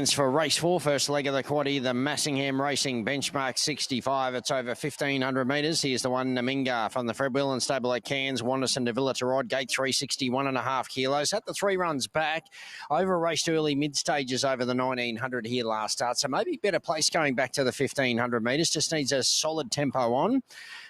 For race 4, first leg of the quaddie, the Massingham Racing benchmark 65. It's over 1,500 metres. Here's the one, Naminga from the Fred Whelan stable at Cairns. Wanderson de Villa to ride, gate 361.5 kilos. At the 3 runs back, over raced early mid stages over the 1,900 here last start. So maybe better place going back to the 1,500 metres. Just needs a solid tempo on.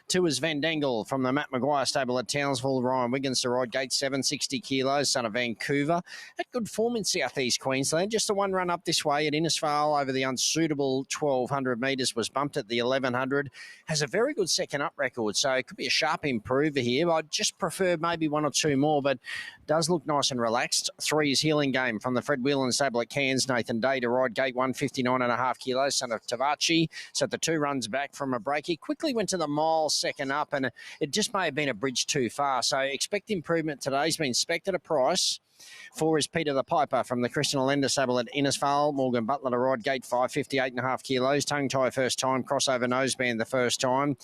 2 is Van Dangle from the Matt Maguire stable at Townsville. Ryan Wiggins to ride, gate 760 kilos, son of Vancouver. At good form in southeast Queensland. Just a one run up this way at Innisfail over the unsuitable 1,200 metres, was bumped at the 1,100. Has a very good second up record, so it could be a sharp improver here. I'd just prefer maybe 1 or 2 more, but does look nice and relaxed. 3 is Healing Game from the Fred Whelan stable at Cairns. Nathan Day to ride, gate 159.5 kilos, son of Tavachi. So the 2 runs back from a break. He quickly went to the mile second up, and it just may have been a bridge too far. So expect improvement today. He's been spec'd at a price. 4 is Peter the Piper from the Christian Allender stable at Innisfail. Morgan Butler to ride, gate 558.5 kilos. Tongue tie first time, crossover noseband the first time.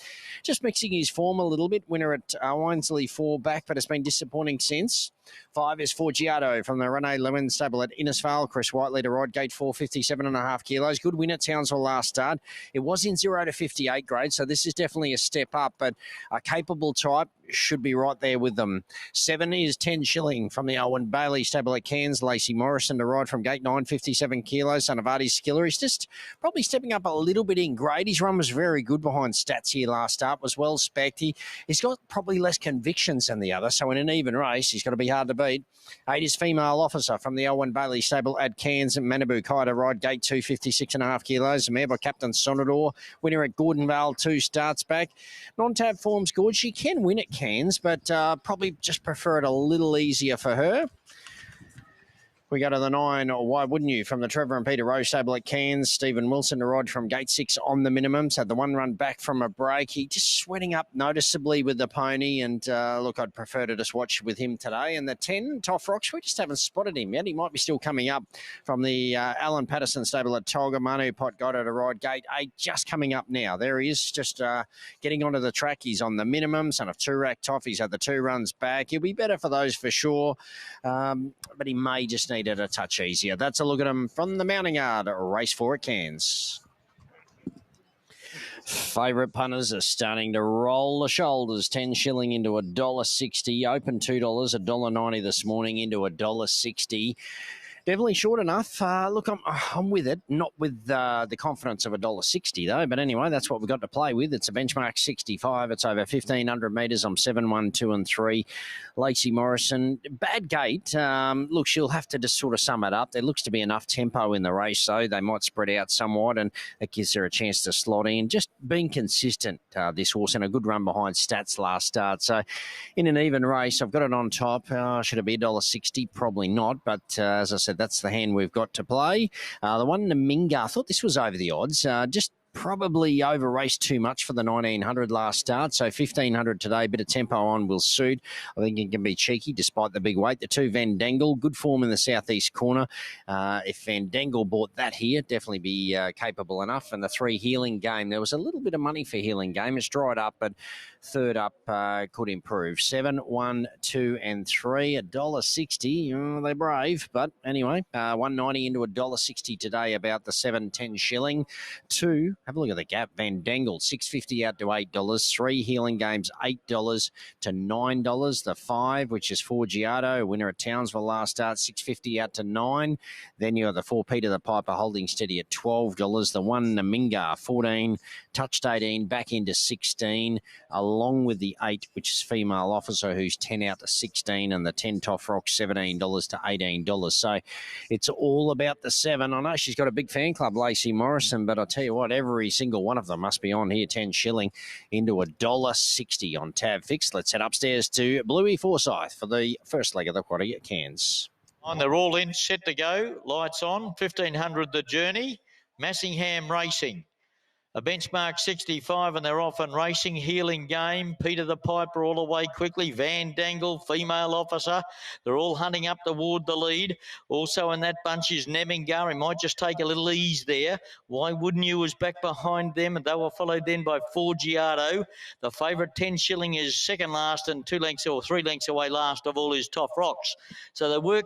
Just mixing his form a little bit. Winner at Winsley 4 back, but it's been disappointing since. 5 is Forgiato from the Rene Lewin stable at Innisfail. Chris Whiteley to ride, gate 457.5 kilos. Good win at Townsville last start. It was in 0 to 58 grade, so this is definitely a step up, but a capable type should be right there with them. 7 is 10 Schilling from the Alwyn Bailey stable at Cairns. Lacey Morrison to ride from gate 957 kilos. Son of Artie Skiller. He's just probably stepping up a little bit in grade. His run was very good behind Stats here last start. Was well spec'd. He's got probably less convictions than the other, so in an even race, he's got to be hard to beat. 8 is Female Officer from the Alwyn Bailey stable at Cairns. Manabu Kai to ride, gate 256.5 kilos. Mare by Captain Sonador. Winner at Gordonvale 2 starts back. Non-tab form's good. She can win at Cairns, but probably just prefer it a little easier for her. We go to the 9, or why wouldn't you, from the Trevor and Peter Rose stable at Cairns. Stephen Wilson to ride from gate 6 on the minimums. Had the 1 run back from a break. He just sweating up noticeably with the pony, and look, I'd prefer to just watch with him today. And the 10, Toff Rocks, we just haven't spotted him yet. He might be still coming up from the Alan Patterson stable at Tolga. Manu Pot got to ride, gate 8, just coming up now. There he is, just getting onto the track. He's on the minimum. Son of Turak Toff. He's had the 2 runs back. He'll be better for those for sure, but he may just need it a touch easier. That's a look at him from the mounting yard. Race 4 at Cairns. Favourite punters are starting to roll the shoulders. 10 Schilling into $1.60. Open $2, $1.90 this morning into $1.60. Definitely short enough. Look, I'm with it. Not with the confidence of $1.60 though. But anyway, that's what we've got to play with. It's a benchmark 65. It's over 1,500 metres. I'm 7, 1, 2 and 3. Lacey Morrison, bad gate. Look, she'll have to just sort of sum it up. There looks to be enough tempo in the race, though. They might spread out somewhat, and that gives her a chance to slot in. Just being consistent, this horse, and a good run behind Stats last start. So in an even race, I've got it on top. Should it be $1.60? Probably not. But as I said, that's the hand we've got to play. The one, Naminga, I thought this was over the odds. Just probably over raced too much for the 1,900 last start. So 1,500 today, bit of tempo on will suit. I think it can be cheeky despite the big weight. The 2, Van Dangle, good form in the southeast corner. If Van Dangle bought that here, definitely be capable enough. And the 3, Healing Game. There was a little bit of money for Healing Game. It's dried up, but third up could improve. 7, 1, 2 and 3. $1.60. Oh, they're brave. But anyway, $1.90 into $1.60 today about the 7, 10 Schilling. 2, have a look at the gap. Van Dangle, $6.50 out to $8. 3, Healing Games, $8 to $9. The 5, which is Forgiato, winner at Townsville last start, $6.50 out to $9. Then you have the 4, Peter the Piper, holding steady at $12. The 1, Naminga, 14, touched 18, back into 16, along with the 8, which is Female Officer, who's 10 out to 16, and the 10, Toff Rocks, $17 to $18. So it's all about the 7. I know she's got a big fan club, Lacey Morrison, but I'll tell you what, every single one of them must be on here. 10 Schilling into $1.60 on tab fixed. Let's head upstairs to Bluey Forsyth for the first leg of the quaddie at Cairns. They're all in, set to go. Lights on. 1,500 the journey. Massingham Racing. A benchmark 65 and they're off and racing. Healing Game, Peter the Piper all the way quickly. Van Dangle, Female Officer. They're all hunting up toward the lead. Also in that bunch is Naminga. He might just take a little ease there. Why wouldn't you? Was back behind them, and they were followed then by Forgiato. The favourite 10 Schilling is second last, and 2 lengths or 3 lengths away last of all is Toff Rocks. So they work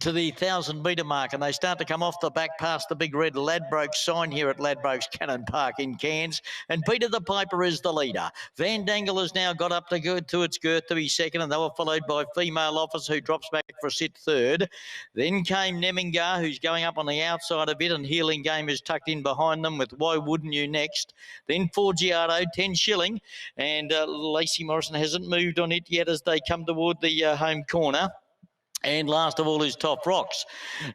to the 1,000-metre mark, and they start to come off the back past the big red Ladbrokes sign here at Ladbrokes Cannon Park in Cairns. And Peter the Piper is the leader. Van Dangle has now got up to its girth to be second, and they were followed by Female Officer, who drops back for a sit third. Then came Nemingar, who's going up on the outside of it, and Healing Game is tucked in behind them with Why Wouldn't You next. Then Forgiato, 10 Schilling, and Lacey Morrison hasn't moved on it yet as they come toward the home corner. And last of all is Toff Rocks.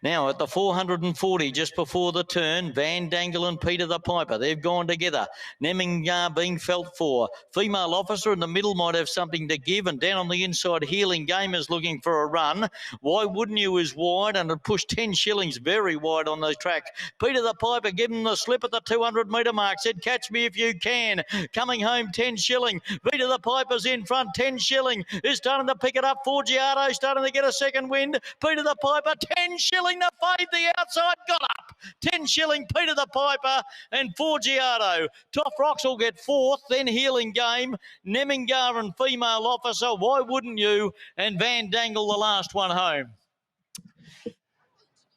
Now at the 440, just before the turn, Van Dangle and Peter the Piper, they've gone together. Nemingar being felt for. Female Officer in the middle might have something to give, and down on the inside, Healing Game is looking for a run. Why Wouldn't You is wide, and it pushed 10 Shillings very wide on the track. Peter the Piper giving the slip at the 200-metre mark, said, catch me if you can. Coming home, 10 Schilling. Peter the Piper's in front, 10 Schilling is starting to pick it up. Forgiato starting to get a second wind. Peter the Piper, 10 Schilling to fade the outside, got up. 10 Schilling, Peter the Piper and Forgiato. Toff Rocks will get fourth, then Healing Game, Nemingar and Female Officer, Why Wouldn't You, and Van Dangle the last one home.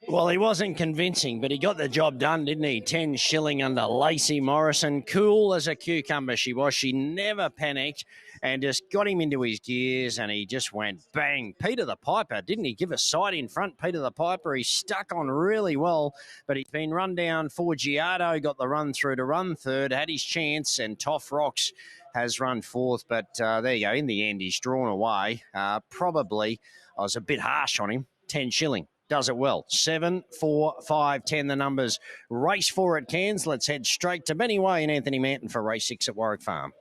Well, he wasn't convincing, but he got the job done, didn't he? 10 Schilling under Lacey Morrison. Cool as a cucumber she was. She never panicked and just got him into his gears, and he just went bang. Peter the Piper, didn't he give a sight in front? Peter the Piper, he stuck on really well, but he's been run down. Forgiato got the run through to run third, had his chance, and Toff Rocks has run fourth. But there you go. In the end, he's drawn away. Probably, I was a bit harsh on him. 10 Schilling. Does it well. 7, 4, 5, 10, the numbers. Race 4 at Cairns. Let's head straight to Benny Way and Anthony Manton for race 6 at Warwick Farm.